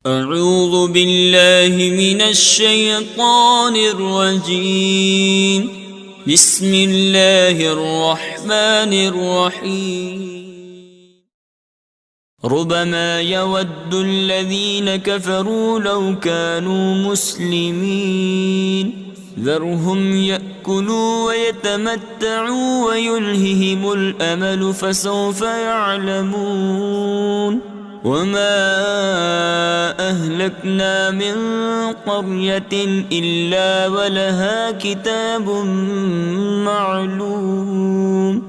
أعوذ بالله من الشيطان الرجيم. بسم الله الرحمن الرحيم. ربما يود الذين كفروا لو كانوا مسلمين ذرهم يأكلوا ويتمتعوا ويلههم الأمل فسوف يعلمون. وما أهلكنا من قرية إلا ولها كتاب معلوم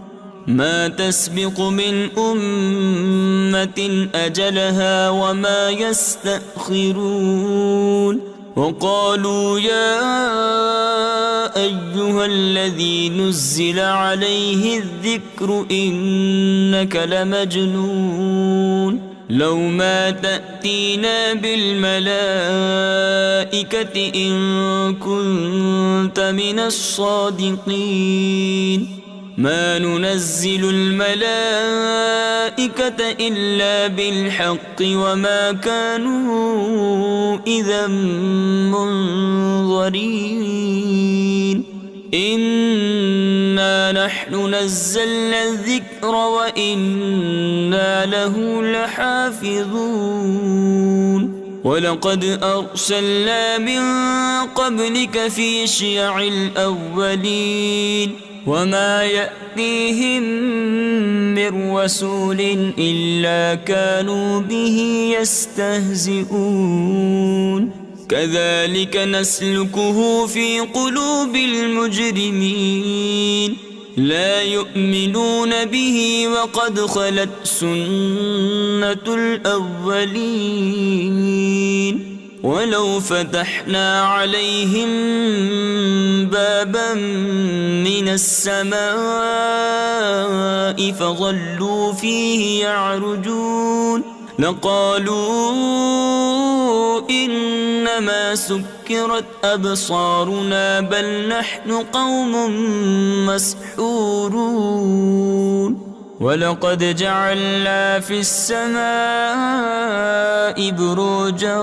ما تسبق من أمة أجلها وما يستأخرون. وقالوا يا أيها الذي نزل عليه الذكر إنك لمجنون لو ما تأتينا بالملائكة إن كنت من الصادقين ما ننزل الملائكة إلا بالحق وما كانوا إذا منظرين. إنا نحن نزلنا الذكر وإنا له لحافظون. ولقد أرسلنا من قبلك في شيع الأولين وما يأتيهم من رسول إلا كانوا به يستهزئون. كذلك نسلكه في قلوب المجرمين لا يؤمنون به وقد خلت سنة الأولين. ولو فتحنا عليهم بابا من السماء فظلوا فيه يعرجون لقالوا إنما سكرت أبصارنا بل نحن قوم مسحورون. ولقد جعلنا في السماء بروجا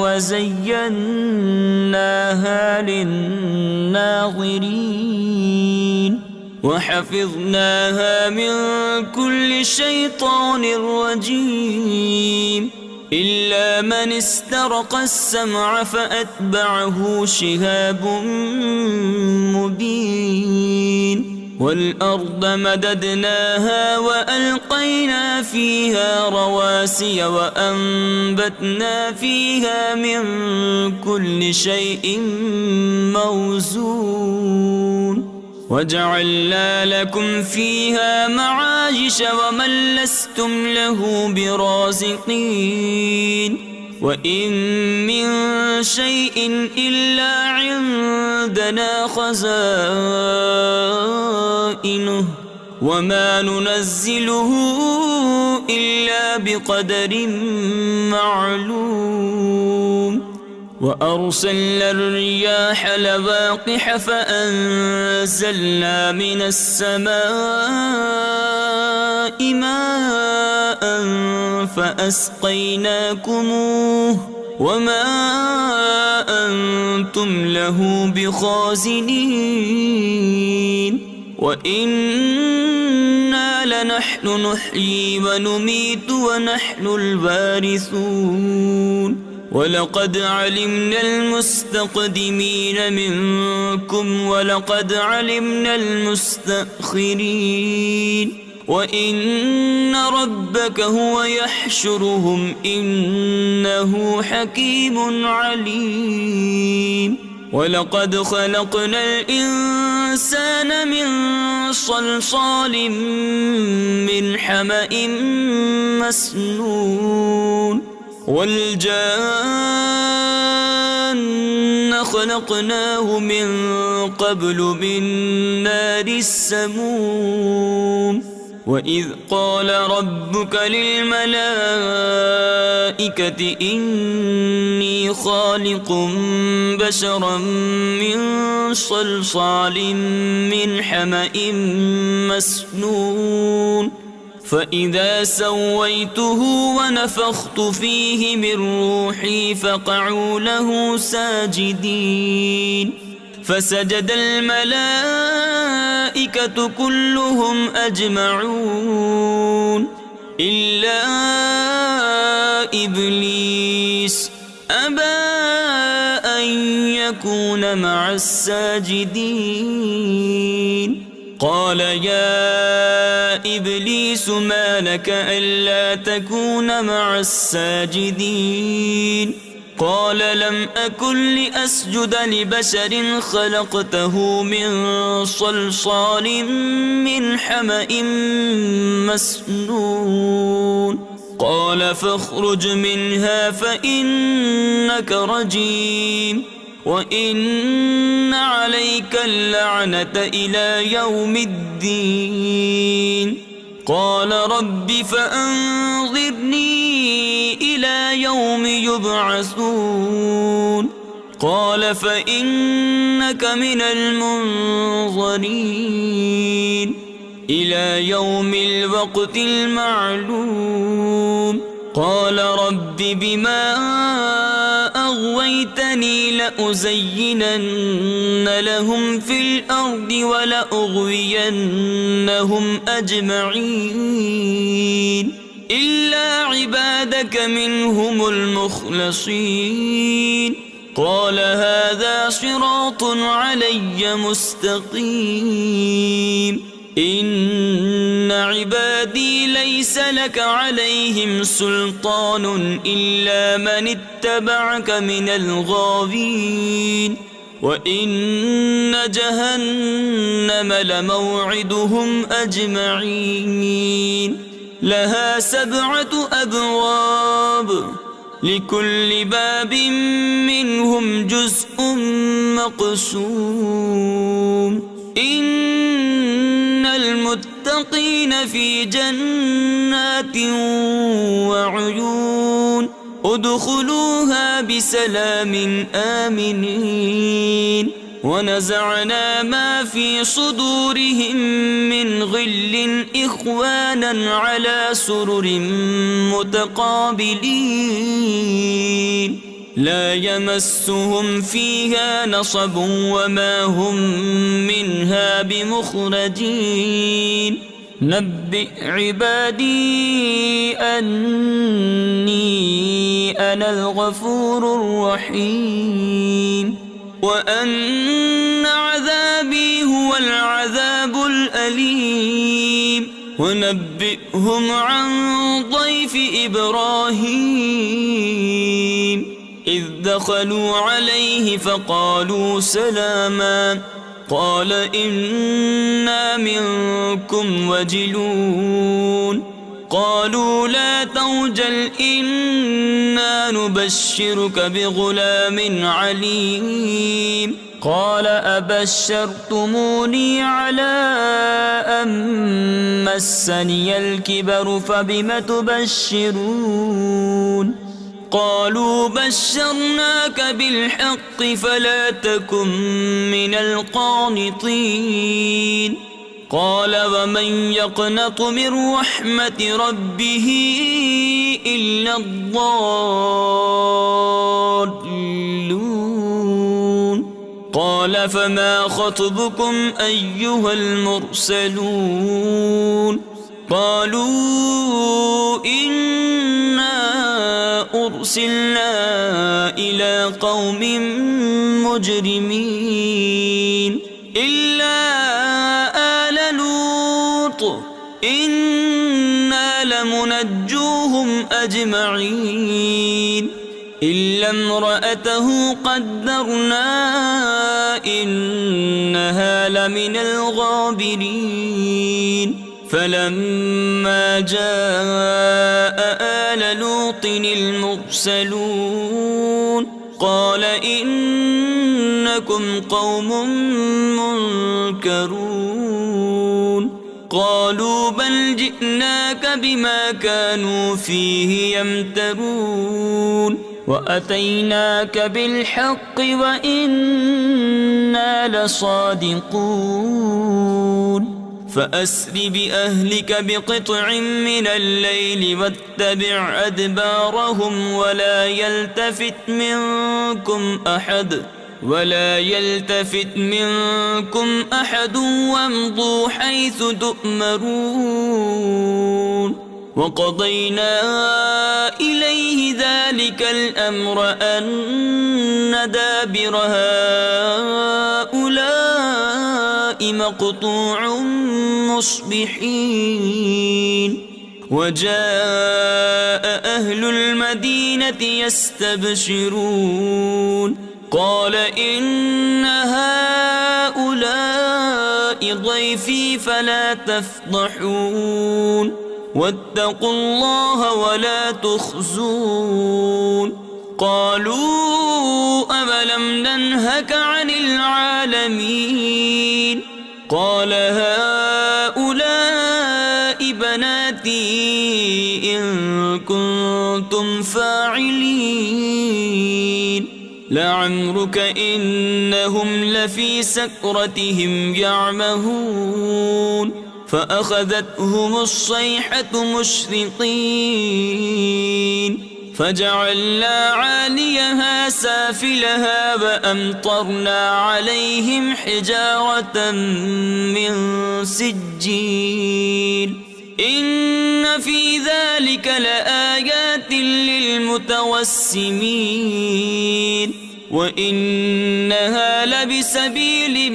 وزيناها للناظرين وحفظناها من كل شيطان رجيم إلا من استرق السمع فأتبعه شهاب مبين. والأرض مددناها وألقينا فيها رواسي وأنبتنا فيها من كل شيء موزون وجعلنا لكم فيها معايش ومن لستم له برازقين. وإن من شيء إلا عندنا خزائنه وما ننزله إلا بقدر معلوم. وأرسلنا الرياح لواقح فأنزلنا من السماء ماء فأسقيناكموه وما أنتم له بخازنين. وإنا لنحن نحيي ونميت ونحن الوارثون. ولقد علمنا المستقدمين منكم ولقد علمنا المستأخرين وإن ربك هو يحشرهم إنه حكيم عليم. ولقد خلقنا الإنسان من صلصال من حمأ مسنون والجان خلقناه من قبل من نار السموم. وإذ قال ربك للملائكة إني خالق بشرا من صلصال من حمأ مسنون فإذا سويته ونفخت فيه من روحي فقعوا له ساجدين فسجد الملائكة كلهم أجمعون إلا إبليس أبى أن يكون مع الساجدين قال يا إبليس ما لك ألا تكون مع الساجدين قال لم أكن لأسجد لبشر خلقته من صلصال من حمأ مسنون قال فاخرج منها فإنك رجيم وإن عليك اللعنة إلى يوم الدين قال رب فأنظرني إلى يوم يبعثون قال فإنك من المنظرين إلى يوم الوقت المعلوم قال رب بما أغويتني لأزينن لهم في الأرض ولأغوينهم أجمعين إلا عبادك منهم المخلصين قال هذا صراط علي مستقيم إن عبادي ليس لك عليهم سلطان إلا من اتبعك من الغاوين وإن جهنم لموعدهم أجمعين لها 7 أبواب لكل باب منهم جزء مقسوم إن المتقين في جنات وعيون ادخلوها بسلام آمنين ونزعنا ما في صدورهم من غل إخوانا على سرر متقابلين لا يمسهم فيها نصب وما هم منها بمخرجين نبئ عبادي أني أنا الغفور الرحيم وأن عذابي هو العذاب الأليم ونبئهم عن ضيف إبراهيم إذ دخلوا عليه فقالوا سلاما قال إنا منكم وجلون قالوا لا توجل إنا نبشرك بغلام عليم قال أبشرتموني على أن مسني الكبر فبم تبشرون قالوا بشرناك بالحق فلا تكن من القانطين قال ومن يقنط من رحمة ربه إلا الضالون قال فما خطبكم أيها المرسلون قالوا إنا أرسلنا إلى قوم مجرمين إلا آل لوط إنا لمنجوهم أجمعين إلا امرأته قدرنا إنها لمن الغابرين فلما جاء آل لوط المرسلون قال إنكم قوم منكرون قالوا بل جئناك بما كانوا فيه يمترون وأتيناك بالحق وإنا لصادقون فأسر بأهلك بقطع من الليل واتبع أدبارهم ولا يلتفت منكم أحد وامضوا حيث تؤمرون وقضينا إليه ذلك الأمر أن دابر هؤلاء مقطوع مصبحين وجاء أهل المدينة يستبشرون قال إن هؤلاء ضيفي فلا تفضحون واتقوا الله ولا تخزون قالوا أولم ننهك عن العالمين قال هؤلاء بناتي إن كنتم فاعلين لعمرك إنهم لفي سكرتهم يعمهون فأخذتهم الصيحة مشرقين فجعلنا عاليها سافلها وأمطرنا عليهم حجارة من سجيل إن في ذلك لآيات للمتوسمين وإنها لبسبيل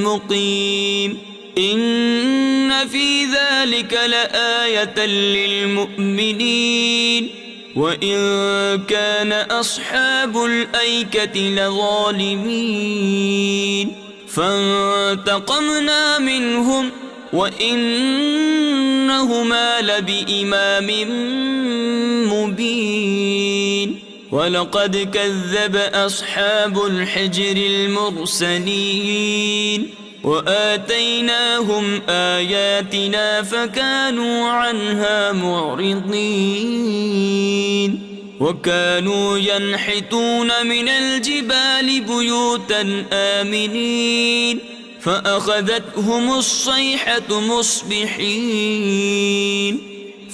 مقيم إن في ذلك لآية للمؤمنين وإن كان أصحاب الأيكة لظالمين فانتقمنا منهم وإنهما لبإمام مبين ولقد كذب أصحاب الحجر المرسلين وآتيناهم آياتنا فكانوا عنها معرضين وكانوا ينحتون من الجبال بيوتا آمنين فأخذتهم الصيحة مصبحين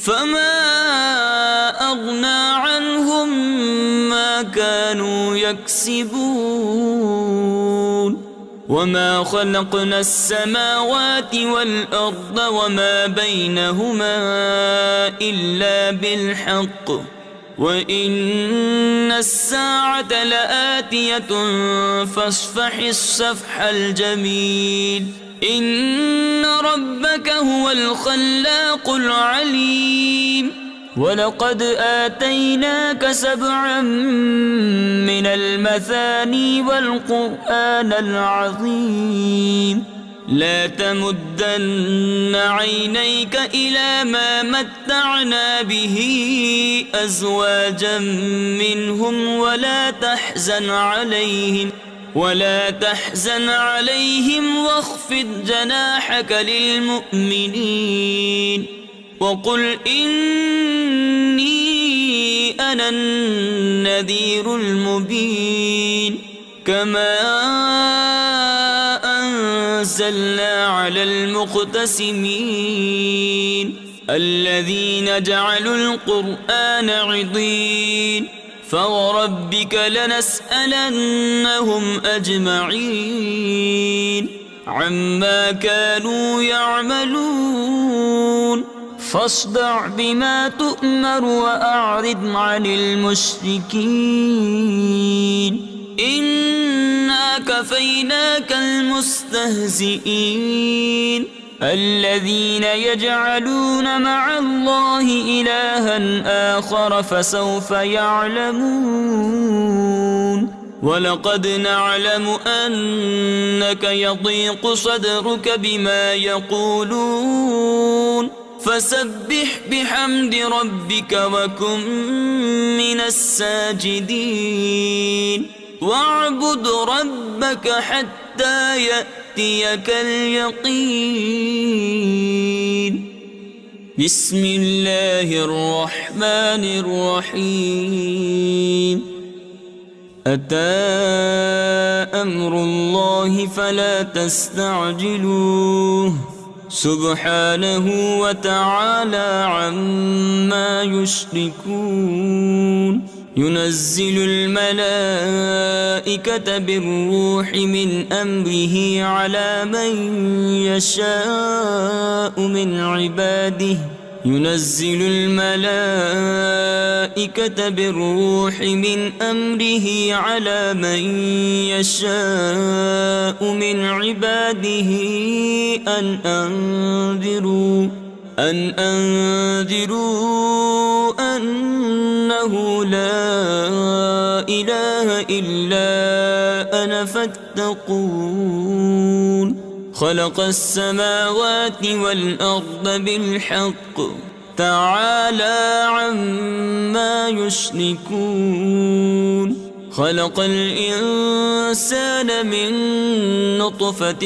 فما أغنى عنهم ما كانوا يكسبون وما خلقنا السماوات والأرض وما بينهما إلا بالحق وإن الساعة لآتية فاصفح الصفح الجميل إن ربك هو الخلاق العليم ولقد آتيناك 7 من المثاني والقرآن العظيم لا تمدن عينيك إلى ما متعنا به أزواجا منهم ولا تحزن عليهم واخفض جناحك للمؤمنين وقل إني أنا النذير المبين كما أنزلنا على المقتسمين الذين جعلوا القرآن عضين فوربك لنسألنهم أجمعين عما كانوا يعملون فاصدع بما تؤمر وأعرض عن المشركين إنا كفيناك المستهزئين الذين يجعلون مع الله إلها آخر فسوف يعلمون ولقد نعلم أنك يضيق صدرك بما يقولون فسبح بحمد ربك وكن من الساجدين واعبد ربك حتى يأتيك اليقين بسم الله الرحمن الرحيم أتى أمر الله فلا تستعجلوه سبحانه وتعالى عما يشركون ينزل الملائكة بالروح من أمره على من يشاء من عباده ينزل الملائكة بالروح من أمره على من يشاء من عباده أن أنذروا أنه لا إله إلا أنا فاتقون خلق السماوات والأرض بالحق تعالى عما يشركون خلق الإنسان من نطفة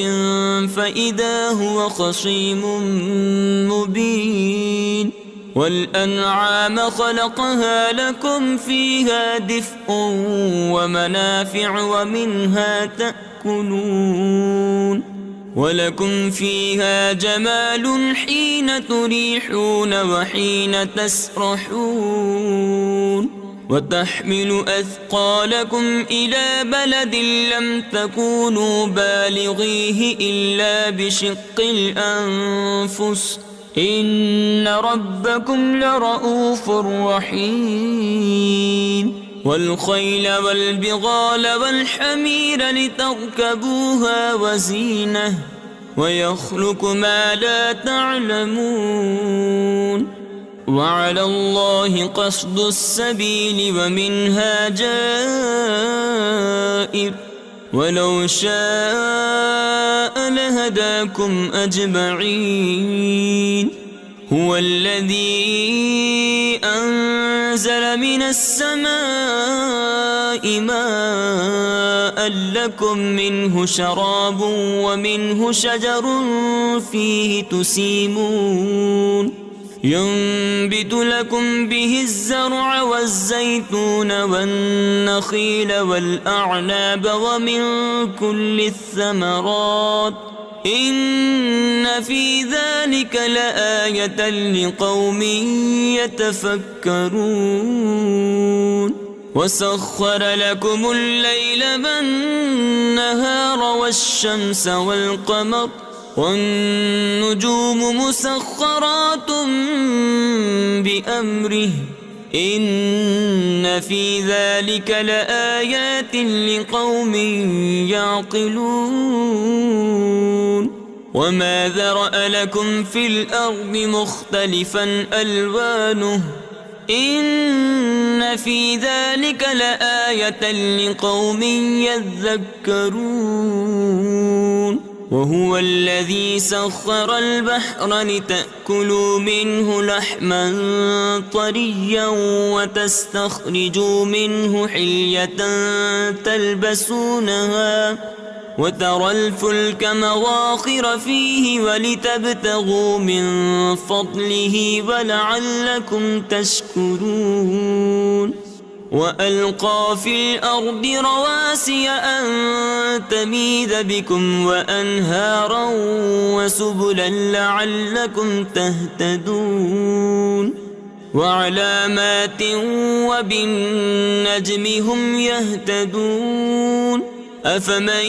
فإذا هو خصيم مبين والأنعام خلقها لكم فيها دفء ومنافع ومنها تأكلون ولكم فيها جمال حين تريحون وحين تسرحون وتحمل أثقالكم إلى بلد لم تكونوا بالغيه إلا بشق الأنفس إن ربكم لرؤوف رحيم والخيل والبغال والحمير لتركبوها وزينة ويخلق ما لا تعلمون وعلى الله قصد السبيل ومنها جائر ولو شاء لهداكم أجمعين هو الذي أنزل من السماء ماء لكم منه شراب ومنه شجر فيه تسيمون ينبت لكم به الزرع والزيتون والنخيل والأعناب ومن كل الثمرات إن في ذلك لآية لقوم يتفكرون وسخر لكم الليل والنهار والشمس والقمر والنجوم مسخرات بأمره إن في ذلك لآيات لقوم يعقلون وما ذرأ لكم في الأرض مختلفا ألوانه إن في ذلك لآية لقوم يذكرون وهو الذي سخر البحر لتأكلوا منه لحما طريا وتستخرجوا منه حلية تلبسونها وترى الفلك مواخر فيه ولتبتغوا من فضله ولعلكم تشكرون وألقى في الأرض رواسي أن تميد بكم وأنهارا وسبلا لعلكم تهتدون وعلامات وبالنجم هم يهتدون أفمن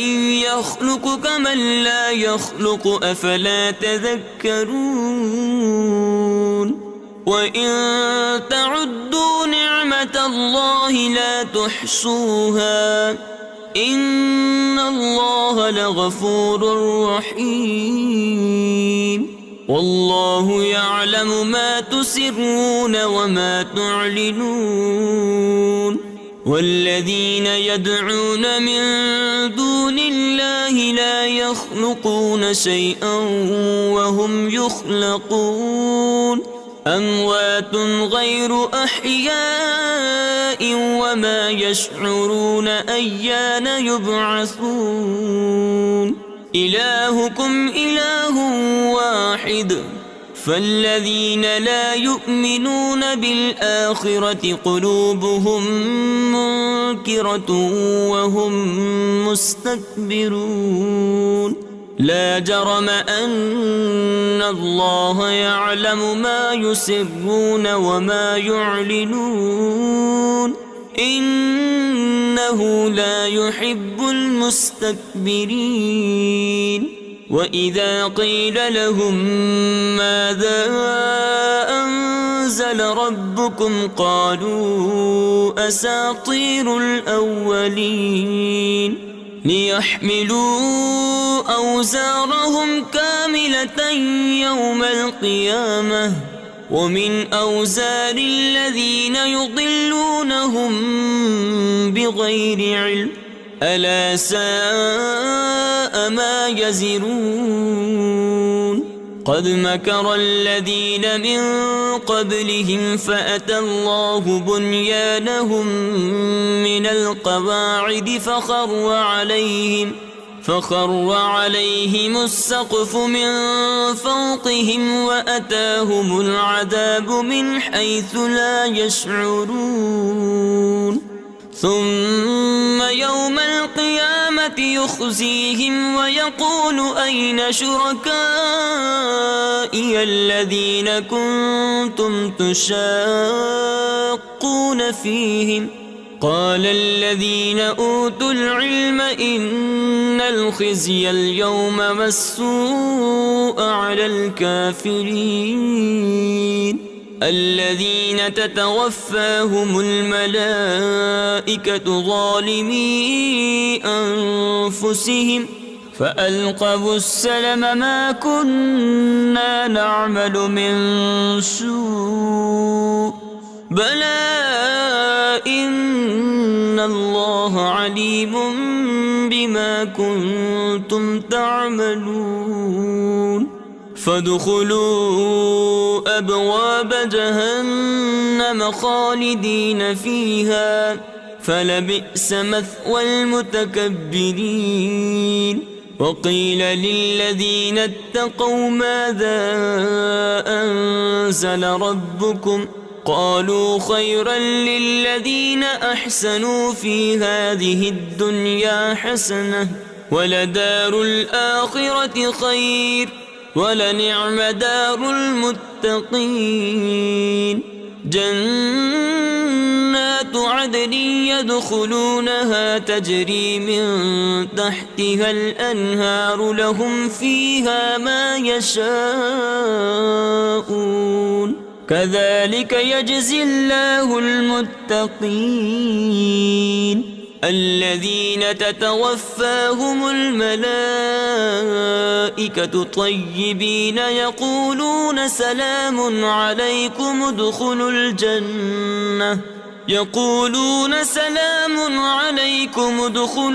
يخلق كمن لا يخلق أفلا تذكرون وإن تعدوا نعمة الله لا تحصوها إن الله لغفور رحيم والله يعلم ما تسرون وما تعلنون والذين يدعون من دون الله لا يخلقون شيئا وهم يخلقون أموات غير أحياء وما يشعرون أيان يبعثون إلهكم إله واحد فالذين لا يؤمنون بالآخرة قلوبهم منكرة وهم مستكبرون لا جرم أن الله يعلم ما يسرون وما يعلنون إنه لا يحب المستكبرين وإذا قيل لهم ماذا أنزل ربكم قالوا أساطير الأولين ليحملوا أوزارهم كاملة يوم القيامة ومن أوزار الذين يضلونهم بغير علم ألا ساء ما يزرون قد مكر الذين من قبلهم فأتى الله بنيانهم من القواعد فخر عليهم السقف من فوقهم وأتاهم العذاب من حيث لا يشعرون ثم يوم القيامة يخزيهم ويقول أين شركائي الذين كنتم تشاقون فيهم قال الذين أوتوا العلم إن الخزي اليوم والسوء على الكافرين الذين تتوفاهم الملائكة ظالمي أنفسهم فألقوا السلم ما كنا نعمل من سوء بلى إن الله عليم بما كنتم تعملون فادخلوا أبواب جهنم خالدين فيها فلبئس مثوى المتكبرين وقيل للذين اتقوا ماذا أنزل ربكم قالوا خيرا للذين أحسنوا في هذه الدنيا حسنة ولدار الآخرة خير ولنعم دار المتقين جنات عدن يدخلونها تجري من تحتها الأنهار لهم فيها ما يشاءون كذلك يجزي الله المتقين الذين تتوفاهم الملائكة طيبين يقولون سلام عليكم ادخلوا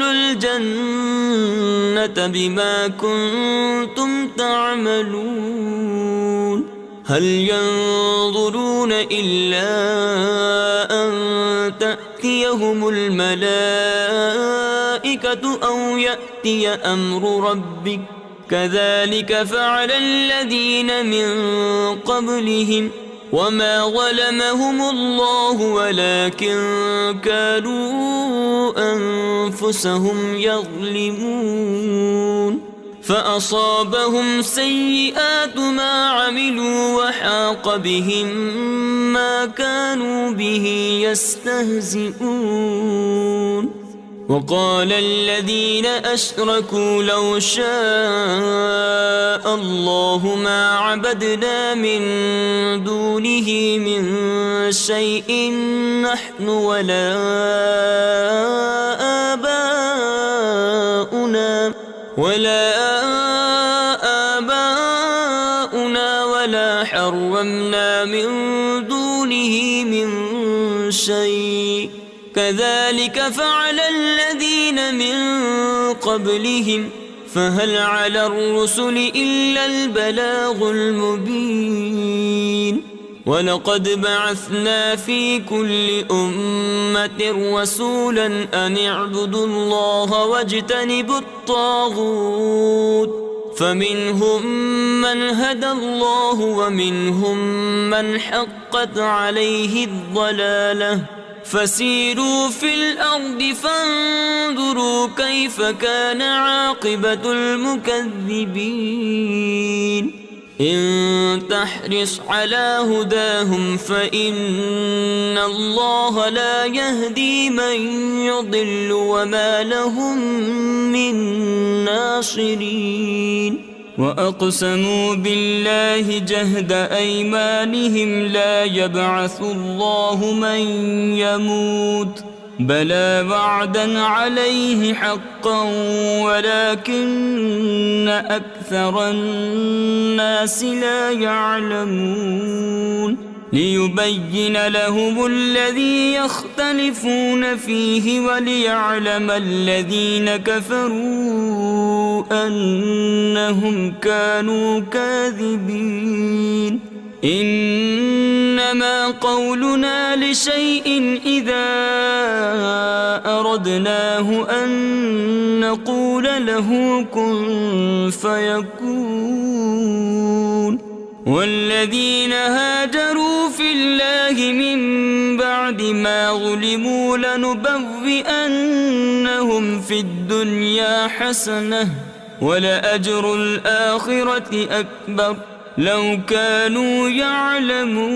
الجنة بما كنتم تعملون هل ينظرون إلا أن تأتيهم الملائكة أو يأتي أمر ربك كذلك فعل الذين من قبلهم وما ظلمهم الله ولكن كانوا أنفسهم يظلمون فأصابهم سيئات ما عملوا وحاق بهم ما كانوا به يستهزئون وقال الذين أشركوا لو شاء الله ما عبدنا من دونه من شيء نحن ولا آباؤنا ولا حرمنا من دونه من شيء كذلك فعل الذين من قبلهم فهل على الرسل إلا البلاغ المبين ولقد بعثنا في كل أمة رسولا أن اعبدوا الله واجتنبوا الطاغوت فمنهم من هدى الله ومنهم من حقت عليه الضلالة فسيروا في الأرض فانظروا كيف كان عاقبة المكذبين إن تحرص على هداهم فإن الله لا يهدي من يضل وما لهم من ناصرين وأقسموا بالله جهد أيمانهم لا يبعث الله من يموت بلى وعدا عليه حقا ولكن أكثر الناس لا يعلمون ليبين لهم الذي يختلفون فيه وليعلم الذين كفروا أنهم كانوا كاذبين إنما قولنا لشيء إذا أردناه أن نقول له كن فيكون والذين هاجروا في الله من بعد ما ظلموا لنبوئنهم في الدنيا حسنة ولأجر الآخرة أكبر لو كانوا يعلمون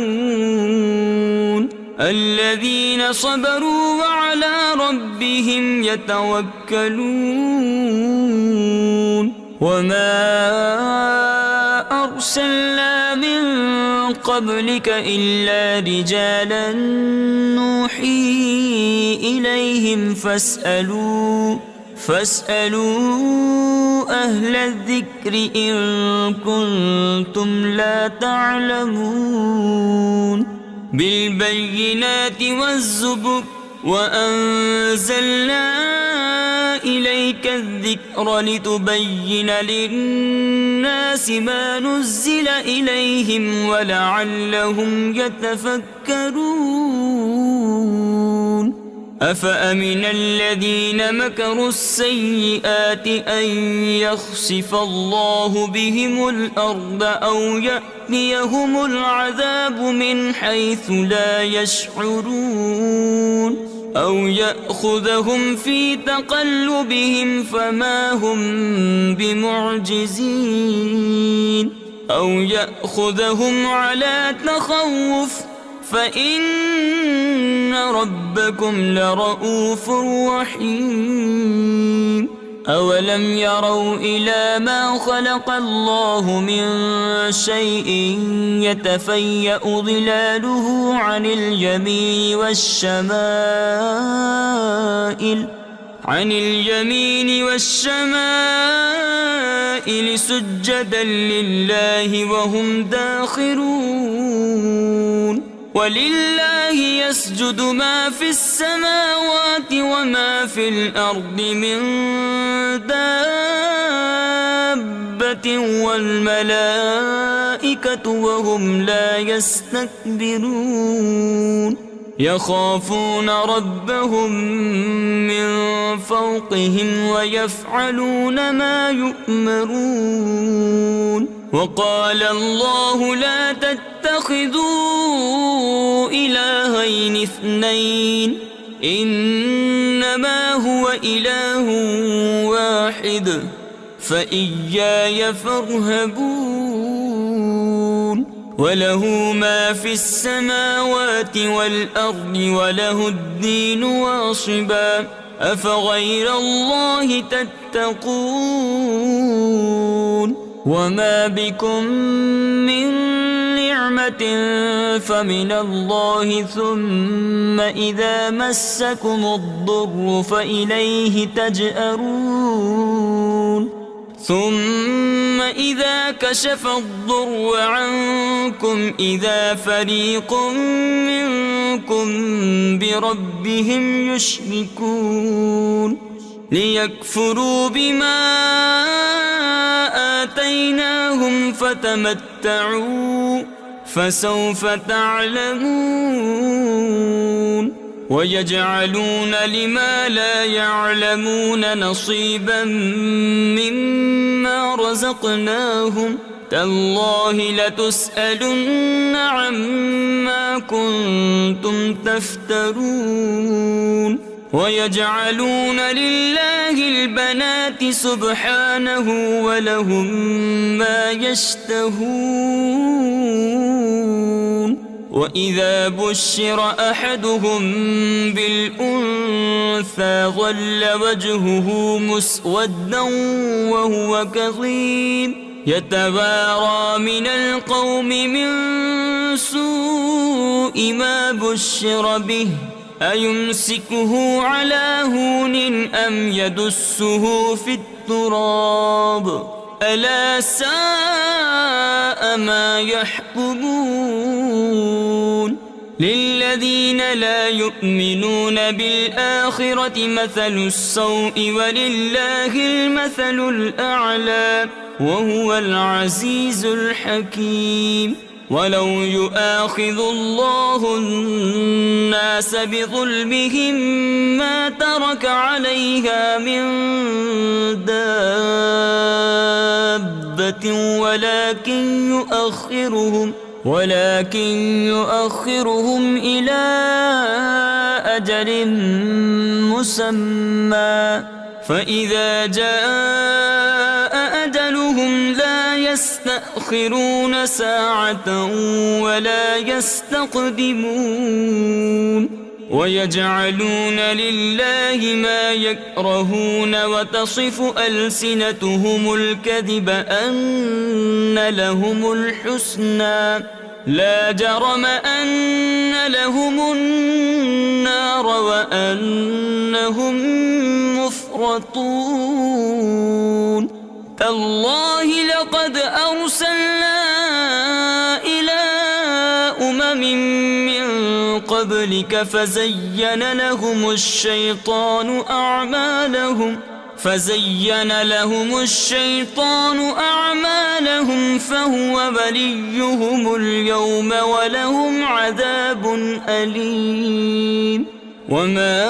الذين صبروا وعلى ربهم يتوكلون وما أرسلنا من قبلك إلا رجالا نوحي إليهم فاسألوا أهل الذكر إن كنتم لا تعلمون بالبينات والزبر وأنزلنا إليك الذكر لتبين للناس ما نزل إليهم ولعلهم يتفكرون أفأمن الذين مكروا السيئات أن يخسف الله بهم الأرض أو يأتيهم العذاب من حيث لا يشعرون أو يأخذهم في تقلبهم فما هم بمعجزين أو يأخذهم على تخوف فإن ربكم لرؤوف رحيم أولم يروا إلى ما خلق الله من شيء يتفيأ ظلاله عن اليمين والشمائل سجدا لله وهم داخرون ولله يسجد ما في السماوات وما في الأرض من دابة والملائكة وهم لا يستكبرون يخافون ربهم من فوقهم ويفعلون ما يؤمرون وقال الله لا تتخذوا إلهين اثنين إنما هو إله واحد فإياي فارهبون وله ما في السماوات والأرض وله الدين واصبا أفغير الله تتقون وما بكم من نعمة فمن الله ثم إذا مسكم الضر فإليه تجأرون ثم إذا كشف الضر عنكم إذا فريق منكم بربهم يشركون ليكفروا بما آتيناهم فتمتعوا فسوف تعلمون ويجعلون لما لا يعلمون نصيبا مما رزقناهم تالله لتسألن عما كنتم تفترون ويجعلون لله البنات سبحانه ولهم ما يشتهون وإذا بشر أحدهم بالأنثى ظل وجهه مسودا وهو كظيم يتوارى من القوم من سوء ما بشر به أيمسكه على هون أم يدسه في التراب ألا ساء ما يحكمون للذين لا يؤمنون بالآخرة مثل السوء ولله المثل الأعلى وهو العزيز الحكيم ولو يؤاخذ الله الناس بظلمهم ما ترك عليها من دابة ولكن يؤخرهم إلى أجل مسمى فإذا جاء أجلهم لا يستأخرون ساعة ولا يستقدمون ويجعلون لله ما يكرهون وتصف ألسنتهم الكذب أن لهم الحسنى لا جرم أن لهم النار وأنهم مفرطون تالله لقد أرسلنا إلى أمم من قبلك فزين لهم الشيطان أعمالهم فهو وليهم اليوم ولهم عذاب أليم وما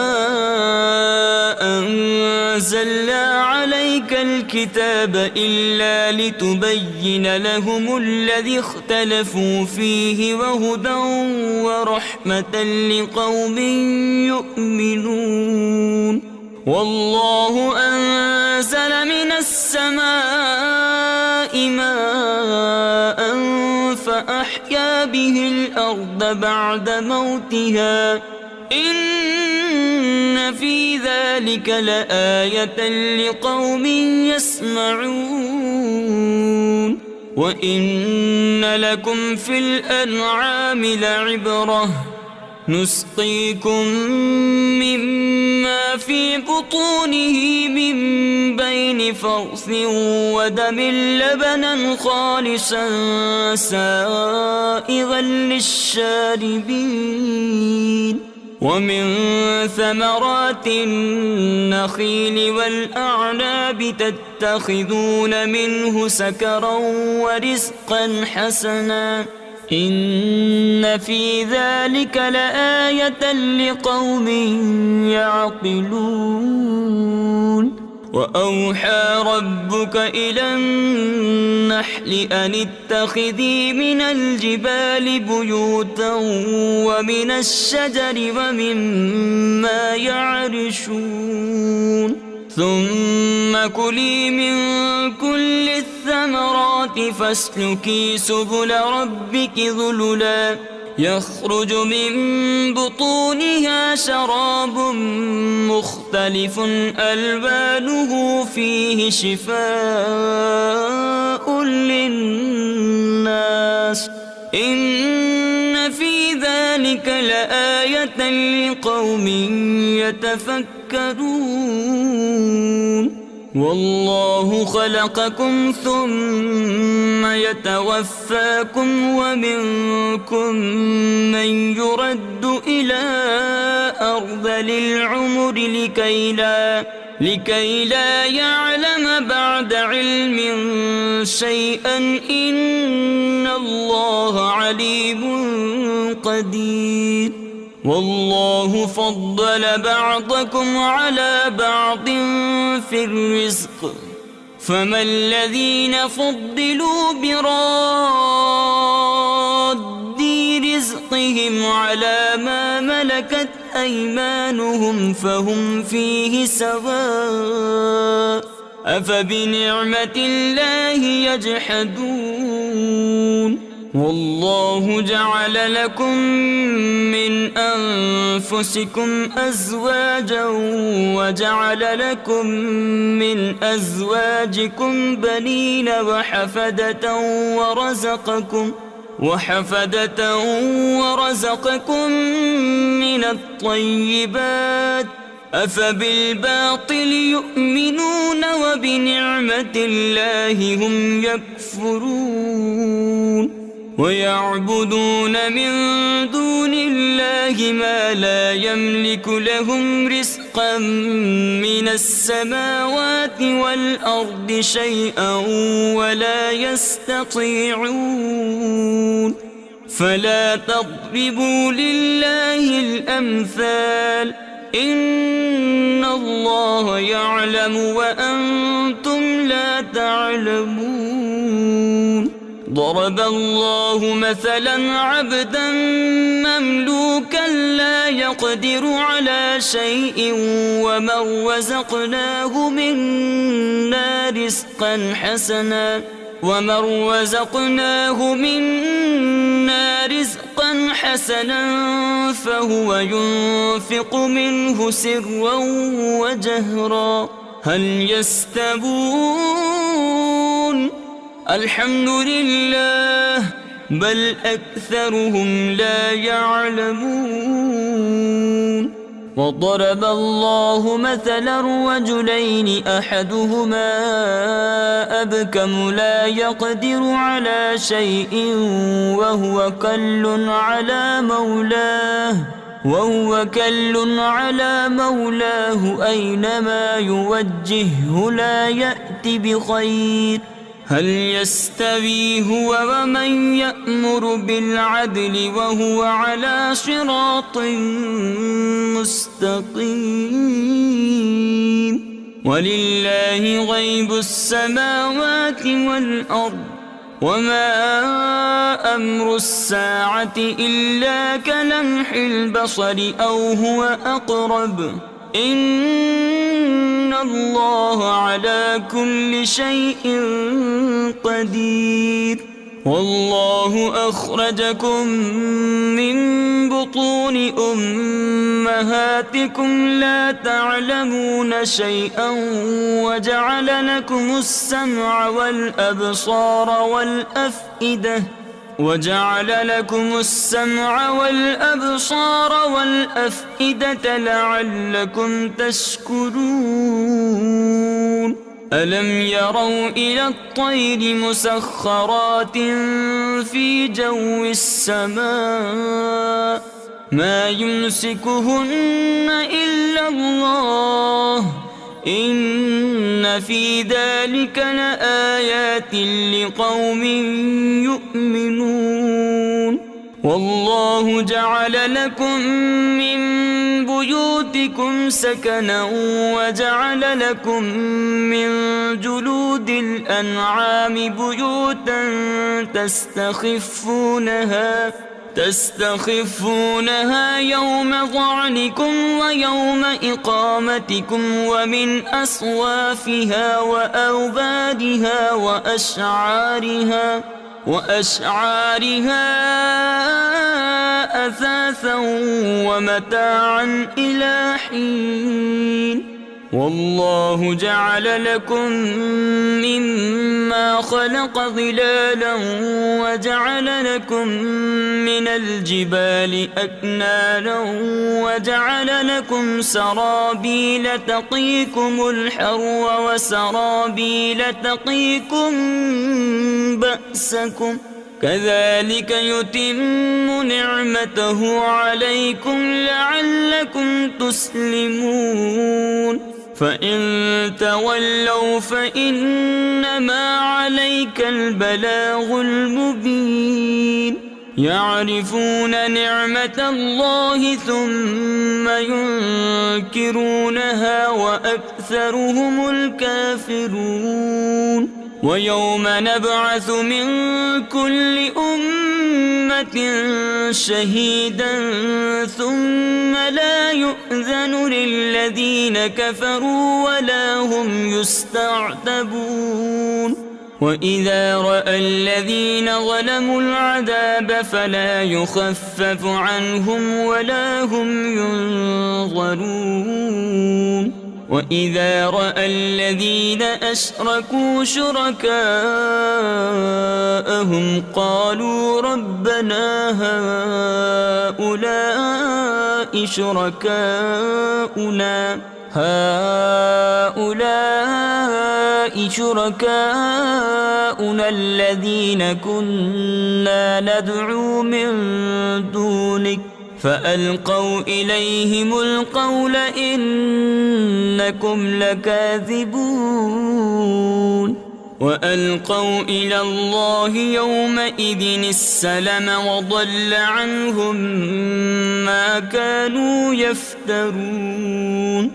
أنزلنا عليك الكتاب إلا لتبين لهم الذي اختلفوا فيه وهدى ورحمة لقوم يؤمنون والله أنزل من السماء ماء فأحيا به الأرض بعد موتها إن في ذلك لآية لقوم يسمعون وإن لكم في الأنعام لعبرة نسقيكم مما في بطونه من بين فرث ودم لبنا خالصا سائغا للشاربين ومن ثمرات النخيل والأعناب تتخذون منه سكرا ورزقا حسنا إن في ذلك لآية لقوم يعقلون وأوحى ربك إلى النحل أن اتخذي من الجبال بيوتا ومن الشجر ومما يعرشون ثم كلي من كل الثمرات فاسلكي سبل ربك ذللا يخرج من بطونها شراب مختلف ألوانه فيه شفاء للناس إن في ذلك لآية لقوم يتفكرون والله خلقكم ثم يتوفاكم ومنكم من يرد إلى أرذل العمر لكي لا يعلم بعد علم شيئا إن الله عليم قدير والله فضل بعضكم على بعض في الرزق فما الذين فضلوا براد رزقهم على ما ملكت أيمانهم فهم فيه سواء أفبنعمة الله يجحدون والله جعل لكم من أنفسكم أزواجا وجعل لكم من أزواجكم بنين وحفدة ورزقكم من الطيبات أفبالباطل يؤمنون وبنعمة الله هم يكفرون ويعبدون من دون الله ما لا يملك لهم رزقا من السماوات والأرض شيئا ولا يستطيعون فلا تضربوا لله الأمثال إن الله يعلم وأنتم لا تعلمون ضرب الله مثلا عبدا مملوكا لا يقدر على شيء ومن رزقناه منا رزقا حسنا فهو ينفق منه سرا وجهرا هل يستوون الحمد لله بل أكثرهم لا يعلمون وضرب الله مثلا رجلين أحدهما أبكم لا يقدر على شيء وهو كل على مولاه أينما يوجهه لا يأتي بخير هل يستوي هو ومن يأمر بالعدل وهو على صراط مستقيم ولله غيب السماوات والأرض وما أمر الساعة إلا كلمح البصر أو هو أقرب إن الله على كل شيء قدير والله أخرجكم من بطون أمهاتكم لا تعلمون شيئا وجعل لكم السمع والأبصار والأفئدة لعلكم تشكرون ألم يروا إلى الطير مسخرات في جو السماء ما يمسكهن إلا الله إن في ذلك لآيات لقوم يؤمنون والله جعل لكم من بيوتكم سكنا وجعل لكم من جلود الأنعام بيوتا تستخفونها يوم ظعنكم ويوم إقامتكم ومن أصوافها وأوبادها وأشعارها أثاثا ومتاعا إلى حين والله جعل لكم مما خلق ظلالا وجعل لكم من الجبال أكنانا وجعل لكم سرابيل تقيكم الحر وسرابيل تقيكم بأسكم كذلك يتم نعمته عليكم لعلكم تسلمون فإن تولوا فإنما عليك البلاغ المبين يعرفون نعمة الله ثم ينكرونها وأكثرهم الكافرون ويوم نبعث من كل أمة شهيدا ثم لا يؤذن للذين كفروا ولا هم يستعتبون وإذا رأى الذين ظلموا العذاب فلا يخفف عنهم ولا هم ينظرون وإذا رأى الذين أشركوا شركاءهم قالوا ربنا هؤلاء شركاؤنا الذين كنا ندعو من دونك فألقوا إليهم القول إنكم لكاذبون وألقوا إلى الله يومئذ السلم وضل عنهم ما كانوا يفترون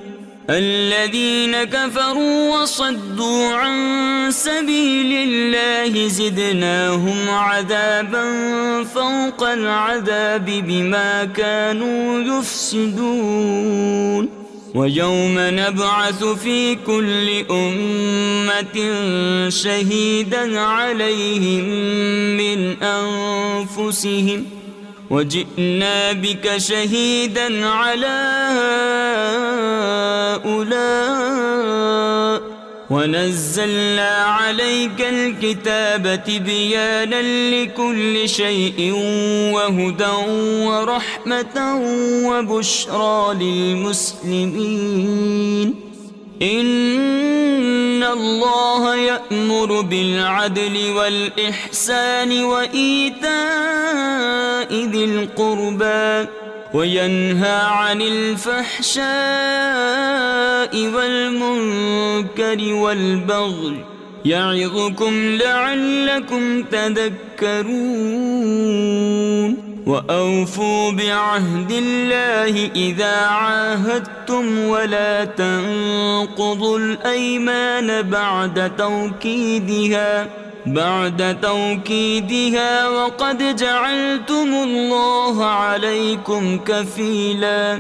الذين كفروا وصدوا عن سبيل الله زدناهم عذابا فوق العذاب بما كانوا يفسدون ويوم نبعث في كل أمة شهيدا عليهم من أنفسهم وجئنا بك شهيدا على هؤلاء ونزلنا عليك الكتاب تبيانا لكل شيء وهدى ورحمة وبشرى للمسلمين إن الله يأمر بالعدل والإحسان وإيتاء ذي القربى وينهى عن الفحشاء والمنكر والبغي يعظكم لعلكم تذكرون وأوفوا بعهد الله إذا عاهدتم ولا تنقضوا الأيمان بعد توكيدها وقد جعلتم الله عليكم كفيلا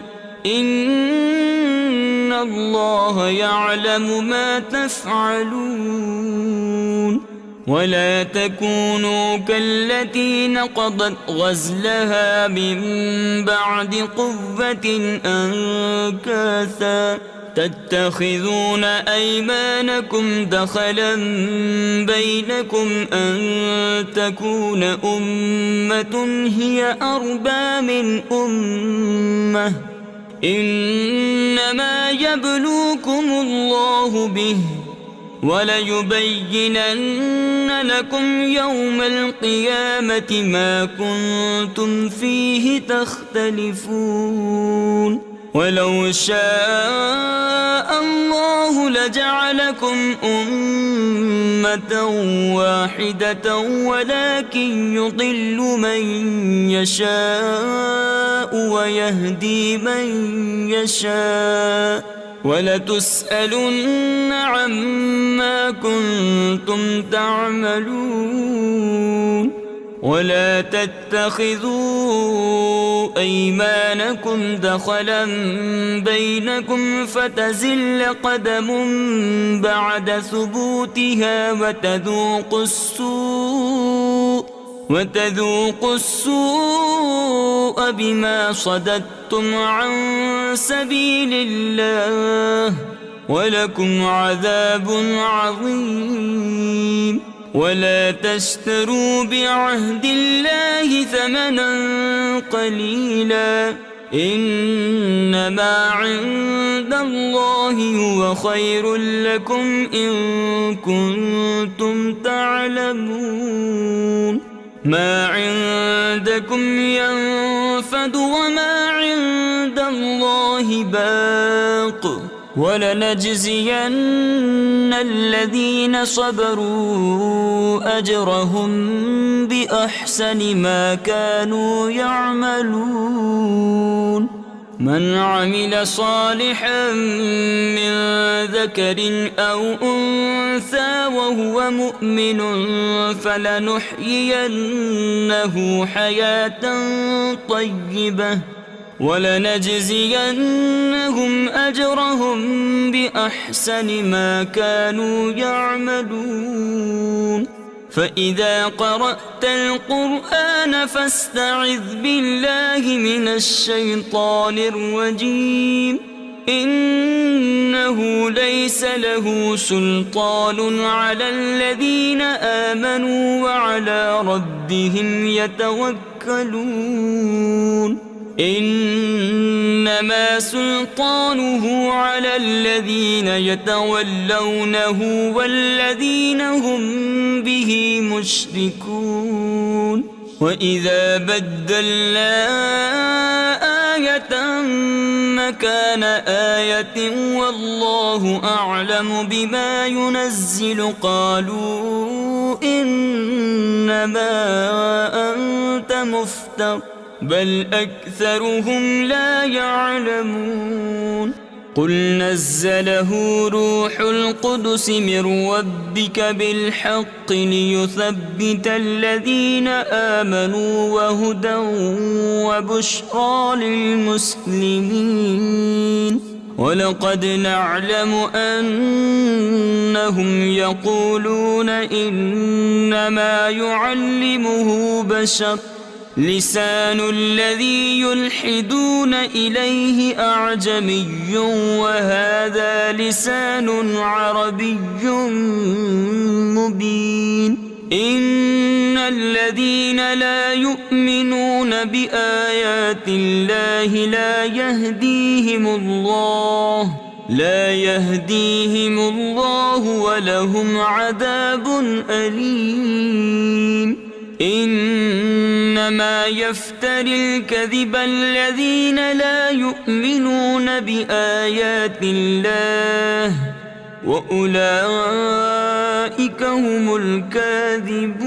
إن الله يعلم ما تفعلون ولا تكونوا كالتي نقضت غزلها من بعد قوة أنكاثا تتخذون أيمانكم دخلا بينكم أن تكون أمة هي أربى من أمة إنما يبلوكم الله به وليبينن لكم يوم القيامة ما كنتم فيه تختلفون ولو شاء الله لجعلكم أمة واحدة ولكن يضل من يشاء ويهدي من يشاء ولتسألن عما كنتم تعملون ولا تتخذوا أيمانكم دخلا بينكم فتزل قدم بعد ثبوتها وتذوقوا السوء بما صددتم عن سبيل الله ولكم عذاب عظيم ولا تشتروا بعهد الله ثمنا قليلا إنما عند الله هو خير لكم إن كنتم تعلمون ما عندكم ينفد وما عند الله باق ولنجزين الذين صبروا أجرهم بأحسن ما كانوا يعملون من عمل صالحا من ذكر أو أنثى وهو مؤمن فلنحيينه حياة طيبة ولنجزينهم أجرهم بأحسن ما كانوا يعملون فإذا قرأت القرآن فاستعذ بالله من الشيطان الرجيم إنه ليس له سلطان على الذين آمنوا وعلى ربهم يتوكلون إنما سلطانه على الذين يتولونه والذين هم به مشركون وإذا بدلنا آية مكان آية والله أعلم بما ينزل قالوا إنما أنت مفتر بل أكثرهم لا يعلمون قل نزله روح القدس من ربك بالحق ليثبت الذين آمنوا وهدى وبشرى للمسلمين ولقد نعلم أنهم يقولون إنما يعلمه بشر لسان الذي يلحدون إليه أعجمي وهذا لسان عربي مبين إن الذين لا يؤمنون بآيات الله لا يهديهم الله ولهم عذاب أليم إنما يفتري الكذب الذين لا يؤمنون بآيات الله وأولئك هم الكاذبون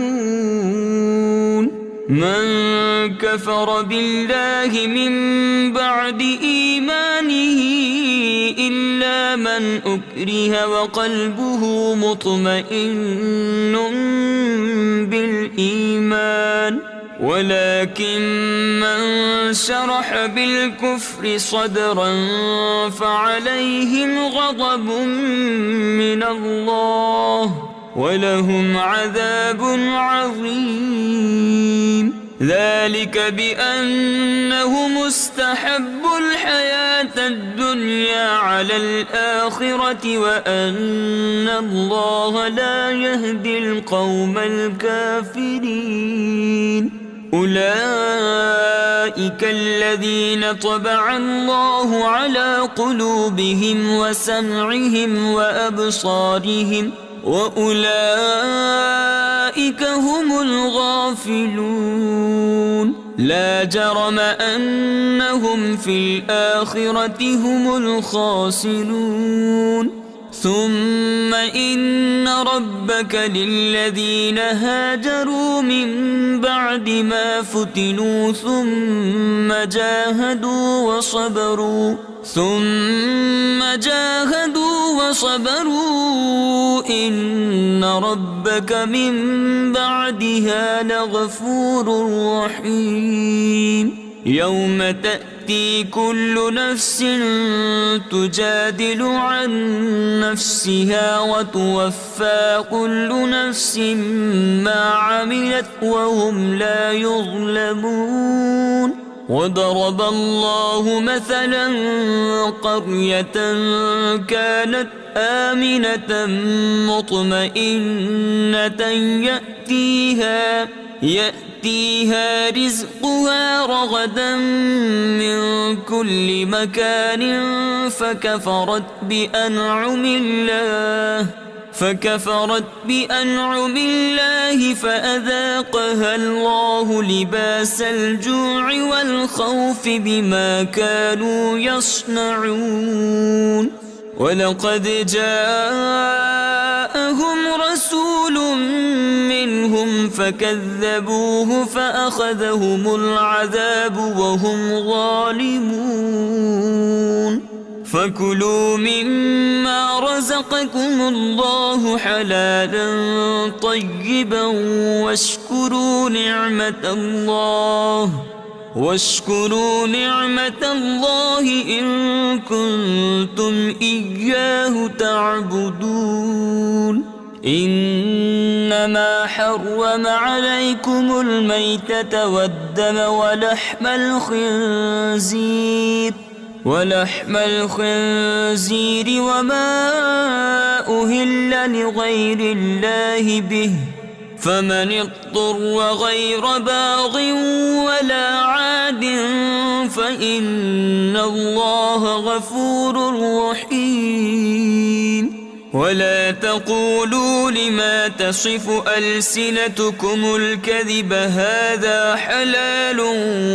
من كفر بالله من بعد إيمانه إلا من أكره وقلبه مطمئن بالإيمان ولكن من شرح بالكفر صدرا فعليهم غضب من الله ولهم عذاب عظيم ذلك بأنهم استحبوا الحياة الدنيا على الآخرة وأن الله لا يهدي القوم الكافرين أولئك الذين طبع الله على قلوبهم وسمعهم وأبصارهم وأولئك هم الغافلون لا جرم أنهم في الآخرة هم الخاسرون ثم إن ربك للذين هاجروا من بعد ما فتنوا ثم جاهدوا وصبروا إن ربك من بعدها لغفور رحيم يوم تأتي كل نفس تجادل عن نفسها وتوفى كل نفس ما عملت وهم لا يظلمون وضرب الله مثلا قرية كانت آمنة مطمئنة يأتيها رزقها رغدا من كل مكان فكفرت بأنعم الله فأذاقها الله لباس الجوع والخوف بما كانوا يصنعون ولقد جاءهم رسول منهم فكذبوه فأخذهم العذاب وهم ظالمون فكلوا مما رزقكم الله حلالا طيبا واشكروا نعمة الله إن كنتم إياه تعبدون إنما حرم عليكم الميتة والدم ولحم الخنزير وما أهل لغير الله به فمن اضطر غير باغ ولا عاد فإن الله غفور رحيم ولا تقولوا لما تصف ألسنتكم الكذب هذا حلال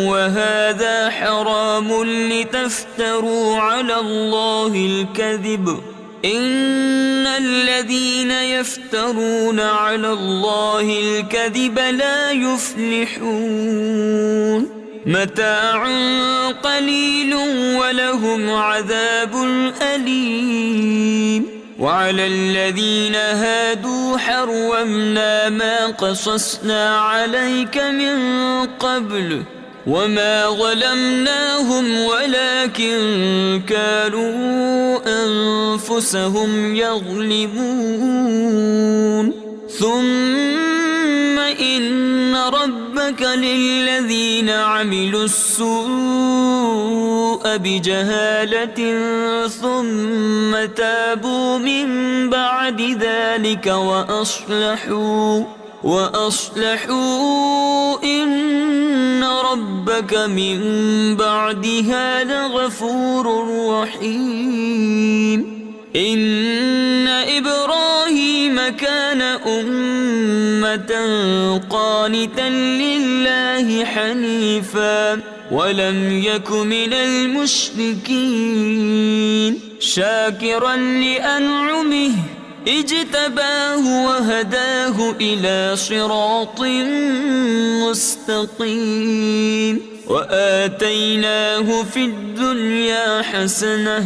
وهذا حرام لتفتروا على الله الكذب إن الذين يفترون على الله الكذب لا يفلحون متاع قليل ولهم عذاب أليم وعلى الذين هادوا حرمنا ما قصصنا عليك من قبل وما ظلمناهم ولكن كانوا أنفسهم يظلمون ثم إن ربك للذين عملوا السوء بجهالة ثم تابوا من بعد ذلك وأصلحوا إن ربك من بعدها لغفور رحيم إن إبراهيم كان أمة قانتا لله حنيفا ولم يك من المشركين شاكرا لأنعمه اجتباه وهداه إلى صراط مستقيم وآتيناه في الدنيا حسنة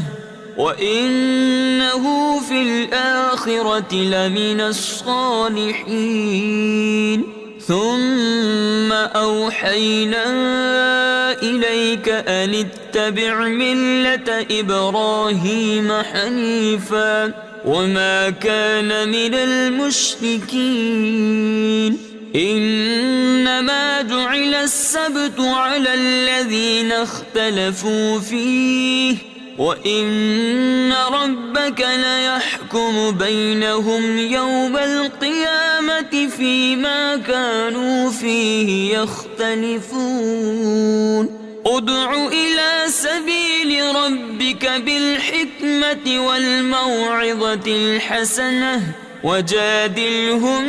وإنه في الآخرة لمن الصالحين ثم أوحينا إليك أن اتبع ملة إبراهيم حنيفا وما كان من المشركين إنما جعل السبت على الذين اختلفوا فيه وإن ربك ليحكم بينهم يوم القيامة فيما كانوا فيه يختلفون ادع إلى سبيل ربك بالحكمة والموعظة الحسنة وجادلهم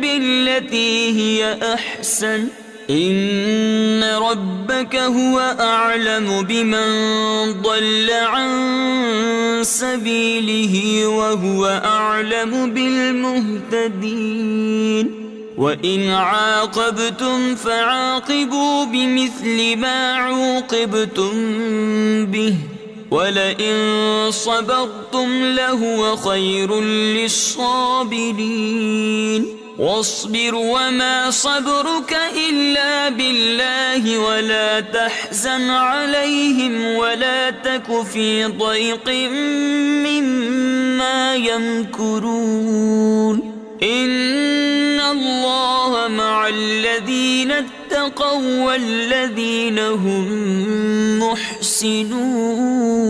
بالتي هي أحسن إن ربك هو أعلم بمن ضل عن سبيله وهو أعلم بالمهتدين وإن عاقبتم فعاقبوا بمثل ما عوقبتم به ولئن صبرتم لهو خير للصابرين واصبر وما صبرك إلا بالله ولا تحزن عليهم ولا تك في ضيق مما يمكرون إن الله مع الذين اتقوا والذين هم محسنون